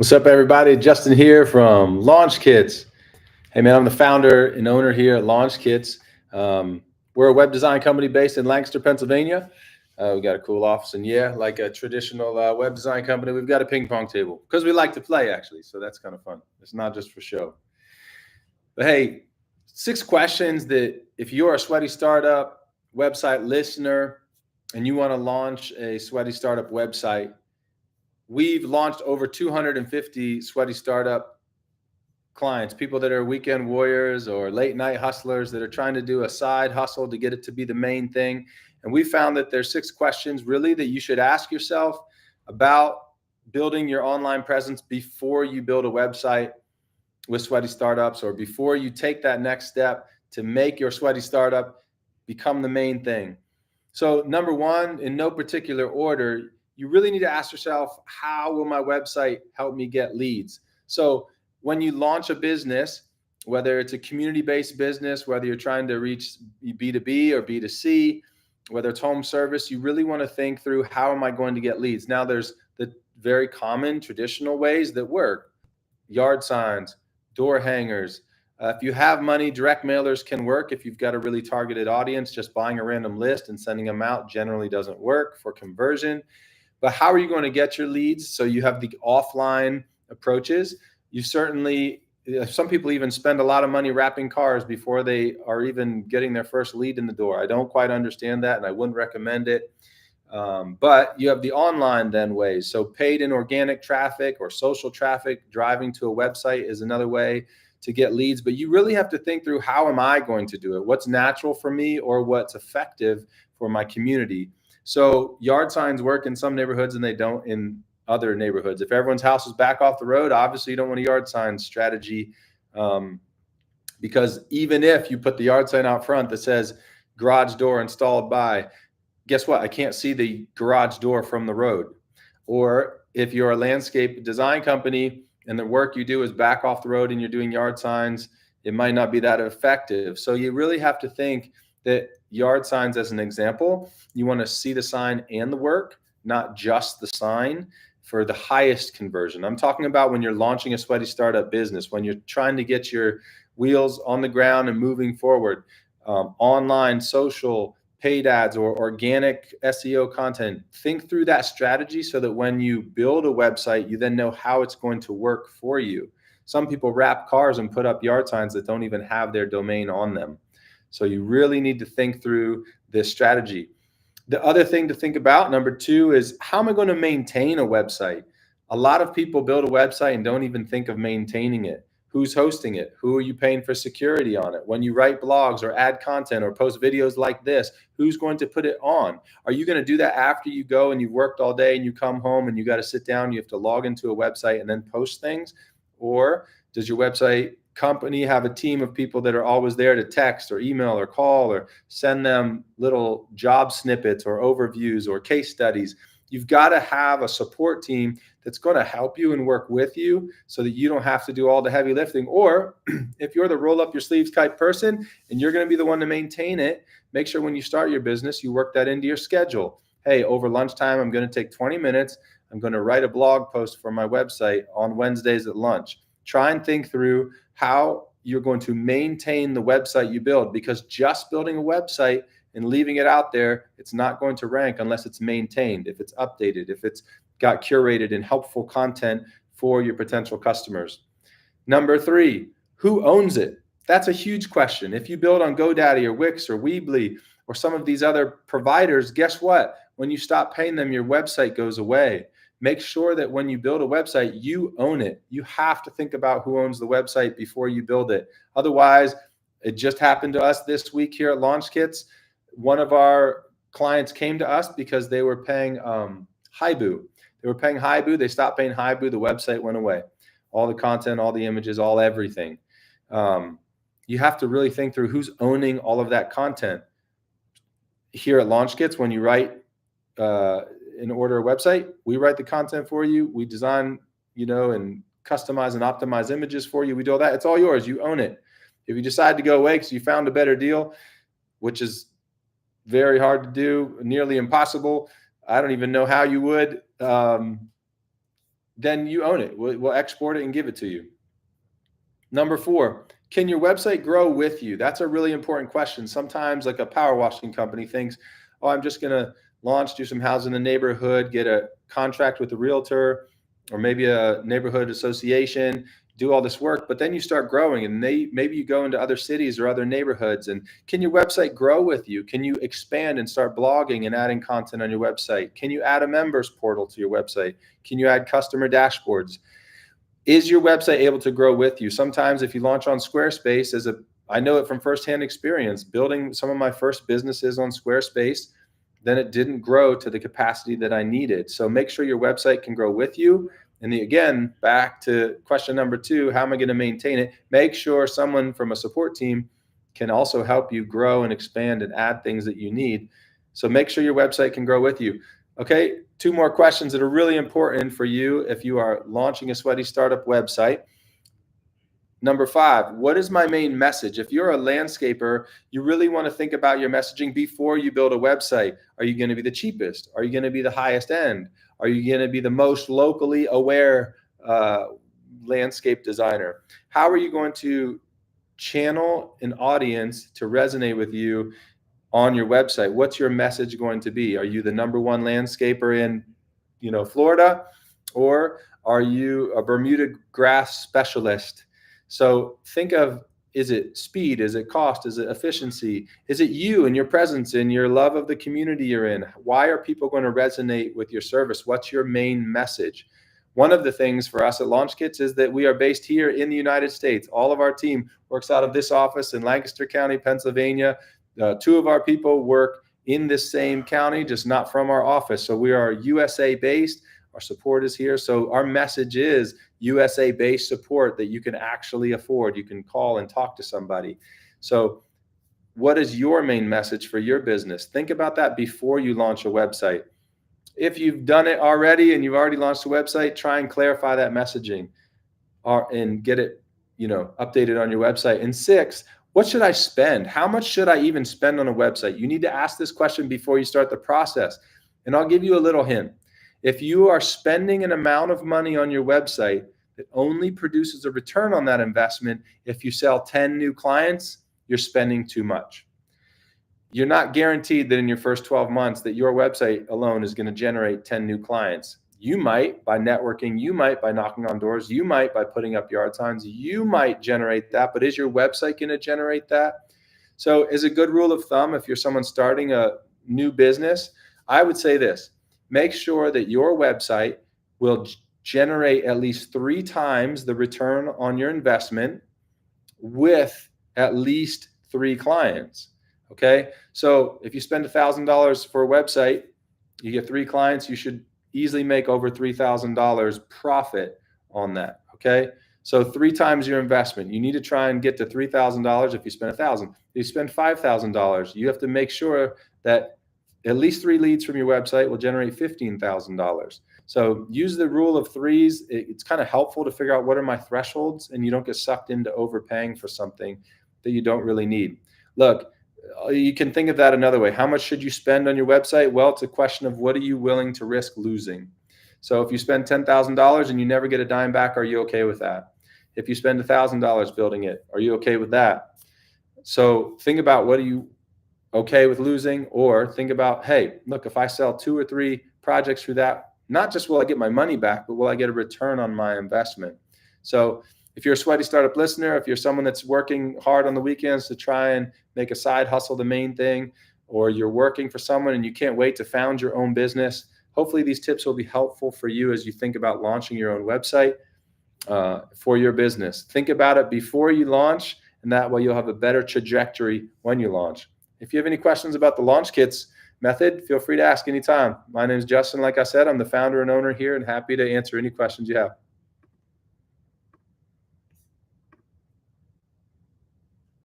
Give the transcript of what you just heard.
What's up, everybody? Justin here from Launch Kits. Hey, man, I'm the founder and owner here at Launch Kits. We're a web design company based in Lancaster, Pennsylvania. We got a cool office, and like a traditional web design company, we've got a ping pong table because we like to play, actually. So that's kind of fun. It's not just for show. But hey, 6 questions that if you're a sweaty startup website listener and you want to launch a sweaty startup website, we've launched over 250 sweaty startup clients, people that are weekend warriors or late night hustlers that are trying to do a side hustle to get it to be the main thing. And we found that there's 6 questions really that you should ask yourself about building your online presence before you build a website with sweaty startups, or before you take that next step to make your sweaty startup become the main thing. So number one, in no particular order, you really need to ask yourself, how will my website help me get leads? So when you launch a business, whether it's a community-based business, whether you're trying to reach B2B or B2C, whether it's home service, you really want to think through, how am I going to get leads? Now, there's the very common traditional ways that work: yard signs, door hangers. If you have money, direct mailers can work. If you've got a really targeted audience, just buying a random list and sending them out generally doesn't work for conversion. But how are you going to get your leads? So you have the offline approaches. You certainly, some people even spend a lot of money wrapping cars before they are even getting their first lead in the door. I don't quite understand that, and I wouldn't recommend it. But you have the online then ways. So paid and organic traffic or social traffic driving to a website is another way to get leads. But you really have to think through, how am I going to do it? What's natural for me, or what's effective for my community? So yard signs work in some neighborhoods and they don't in other neighborhoods. If everyone's house is back off the road, obviously you don't want a yard sign strategy, because even if you put the yard sign out front that says garage door installed by, guess what? I can't see the garage door from the road. Or if you're a landscape design company and the work you do is back off the road and you're doing yard signs, it might not be that effective. So you really have to think that yard signs, as an example, you want to see the sign and the work, not just the sign, for the highest conversion. I'm talking about when you're launching a sweaty startup business, when you're trying to get your wheels on the ground and moving forward. Online, social, paid ads, or organic SEO content. Think through that strategy so that when you build a website, you then know how it's going to work for you. Some people wrap cars and put up yard signs that don't even have their domain on them. So you really need to think through this strategy. The other thing to think about, number 2, is, how am I going to maintain a website? A lot of people build a website and don't even think of maintaining it. Who's hosting it? Who are you paying for security on it? When you write blogs or add content or post videos like this, who's going to put it on? Are you going to do that after you go and you've worked all day and you come home and you got to sit down, you have to log into a website and then post things? Or does your website company have a team of people that are always there to text or email or call or send them little job snippets or overviews or case studies? You've got to have a support team that's going to help you and work with you so that you don't have to do all the heavy lifting. Or if you're the roll up your sleeves type person and you're going to be the one to maintain it, make sure when you start your business, you work that into your schedule. Hey, over lunchtime, I'm going to take 20 minutes. I'm going to write a blog post for my website on Wednesdays at lunch. Try and think through how you're going to maintain the website you build, because just building a website and leaving it out there, it's not going to rank unless it's maintained, if it's updated, if it's got curated and helpful content for your potential customers. Number 3, who owns it? That's a huge question. If you build on GoDaddy or Wix or Weebly or some of these other providers, guess what? When you stop paying them, your website goes away. Make sure that when you build a website, you own it. You have to think about who owns the website before you build it. Otherwise, it just happened to us this week here at Launch Kits. One of our clients came to us because they were paying Haibu. They were paying Haibu. They stopped paying Haibu. The website went away. All the content, all the images, all everything. You have to really think through who's owning all of that content. Here at Launch Kits, when you write and order a website, we write the content for you. We design, and customize and optimize images for you. We do all that. It's all yours. You own it. If you decide to go away because you found a better deal, which is very hard to do, nearly impossible, I don't even know how you would. then you own it. We'll export it and give it to you. Number 4, can your website grow with you? That's a really important question. Sometimes like a power washing company thinks, oh, I'm just going to launch, do some housing in the neighborhood, get a contract with a realtor or maybe a neighborhood association, do all this work, but then you start growing and maybe you go into other cities or other neighborhoods. And can your website grow with you? Can you expand and start blogging and adding content on your website? Can you add a members portal to your website? Can you add customer dashboards? Is your website able to grow with you? Sometimes if you launch on Squarespace, I know it from firsthand experience, building some of my first businesses on Squarespace, then it didn't grow to the capacity that I needed. So make sure your website can grow with you. And again, back to question number 2, how am I going to maintain it? Make sure someone from a support team can also help you grow and expand and add things that you need. So make sure your website can grow with you. Okay, 2 more questions that are really important for you if you are launching a sweaty startup website. Number 5, what is my main message? If you're a landscaper, you really want to think about your messaging before you build a website. Are you going to be the cheapest? Are you going to be the highest end? Are you going to be the most locally aware landscape designer? How are you going to channel an audience to resonate with you on your website? What's your message going to be? Are you the number 1 landscaper in, Florida, or are you a Bermuda grass specialist? So think of, is it speed? Is it cost? Is it efficiency? Is it you and your presence and your love of the community you're in? Why are people going to resonate with your service? What's your main message? One of the things for us at Launch Kits is that we are based here in the United States. All of our team works out of this office in Lancaster County, Pennsylvania. 2 of our people work in this same county, just not from our office. So we are USA based. Our support is here. So our message is USA based support that you can actually afford. You can call and talk to somebody. So what is your main message for your business? Think about that before you launch a website. If you've done it already and you've already launched a website, try and clarify that messaging and get it, updated on your website. And 6, what should I spend? How much should I even spend on a website? You need to ask this question before you start the process. And I'll give you a little hint. If you are spending an amount of money on your website that only produces a return on that investment, if you sell 10 new clients, you're spending too much. You're not guaranteed that in your first 12 months that your website alone is going to generate 10 new clients. You might by networking, you might by knocking on doors, you might by putting up yard signs, you might generate that, but is your website going to generate that? So as a good rule of thumb, if you're someone starting a new business, I would say this: make sure that your website will generate at least 3 times the return on your investment with at least 3 clients. Okay. So if you spend $1,000 for a website, you get 3 clients, you should easily make over $3,000 profit on that. Okay. So 3 times your investment. You need to try and get to $3,000 if you spend $1,000. If you spend $5,000, you have to make sure that at least 3 leads from your website will generate $15,000. So use the rule of 3s. It's kind of helpful to figure out what are my thresholds, and you don't get sucked into overpaying for something that you don't really need. Look, you can think of that another way. How much should you spend on your website? Well, it's a question of what are you willing to risk losing? So if you spend $10,000 and you never get a dime back, are you okay with that? If you spend $1,000 building it, are you okay with that? So think about, what are you okay with losing? Or think about, hey, look, if I sell 2 or 3 projects through that, not just will I get my money back, but will I get a return on my investment? So if you're a Sweaty Startup listener, if you're someone that's working hard on the weekends to try and make a side hustle the main thing, or you're working for someone and you can't wait to found your own business, hopefully these tips will be helpful for you as you think about launching your own website for your business. Think about it before you launch, and that way you'll have a better trajectory when you launch. If you have any questions about the Launch Kits method, feel free to ask anytime. My name is Justin. Like I said, I'm the founder and owner here, and happy to answer any questions you have.